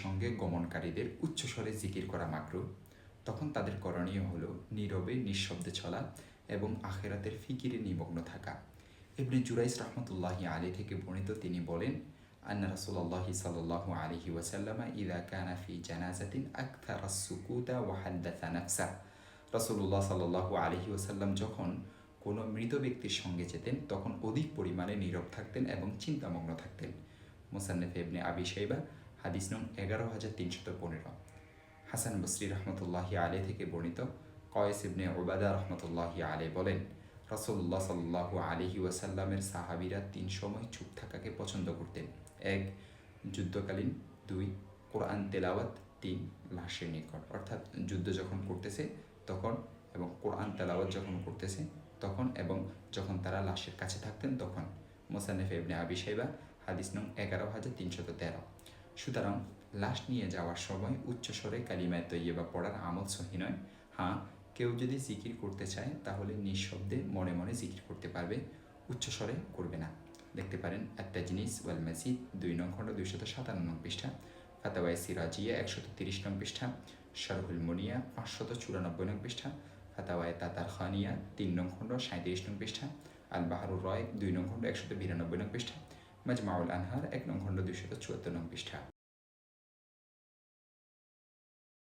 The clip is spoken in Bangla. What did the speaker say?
সঙ্গে গমনকারীদের উচ্চস্বরে জিকির করা মাকরুহ, তখন তাদের করণীয় হলো নীরবে নিঃশব্দে চলা এবং আখিরাতের ফিকিরে নিমগ্ন থাকা। ইবনে জুরাইজ রাহমাতুল্লাহি আলাইহি থেকে বর্ণিত, তিনি বলেন, আন্না রাসূলুল্লাহি সাল্লাল্লাহু আলাইহি ওয়াসাল্লাম ইযা কানা ফি জানাজাতিন আকথারা সুকুতা ওয়া হাদ্দাসা নাফসা। রাসূলুল্লাহ সাল্লাল্লাহু আলাইহি ওয়াসাল্লাম যখন কোনো মৃত ব্যক্তির সঙ্গে যেতেন তখন অধিক পরিমাণে নীরব থাকতেন এবং চিন্তামগ্ন থাকতেন। মুসান্নেফ ইবনে আবি শাইবা, হাদিস নং 11315। হাসান বসরি রহমতুল্লাহি আলাইহি থেকে বর্ণিত, কয়েস ইবনে উবাদা রহমতুল্লাহি আলাইহি বলেন, রাসূলুল্লাহ সাল্লাল্লাহু আলাইহি ওয়াসাল্লামের সাহাবীরা 3 সময় চুপ থাকাকে পছন্দ করতেন। 1. যুদ্ধকালীন। 2. কোরআন তেলাওয়াত। 3. লাশের নিকট, অর্থাৎ যুদ্ধ যখন করতেছে তখন এবং কোরআন তেলাওয়াত যখন করতেছে তখন এবং যখন তারা লাশের কাছে থাকতেন তখন। মুসান্নেফ ইবনে আবি শাইবা, হাদিস নং 11313। সুতরাং লাশ নিয়ে যাওয়ার সময় উচ্চস্বরে কালিমায়ে তৈয়্যিবা পড়ার আমল সহি নয়। হ্যাঁ, কেউ যদি জিকির করতে চায় তাহলে নিঃশব্দে মনে মনে জিকির করতে পারবে, উচ্চস্বরে করবে না। দেখতে পারেন আত-তাজনিস ওয়াল মাসিদ 2 নং খণ্ড 257 নং পৃষ্ঠা, ফাতাওয়ায়ে সিরাজিয়া 130 নং পৃষ্ঠা, শারহুল মুনিয়া 594 নং পৃষ্ঠা, ফাতাওয়ায়ে তাতারখানিয়া 3 নং খণ্ড 37 নং পৃষ্ঠা, আল বাহরুর রায়ক 2 নং খণ্ড 192 নং পৃষ্ঠা, মাজমাউল আনহার 1 নং খণ্ড 274 নং পৃষ্ঠা।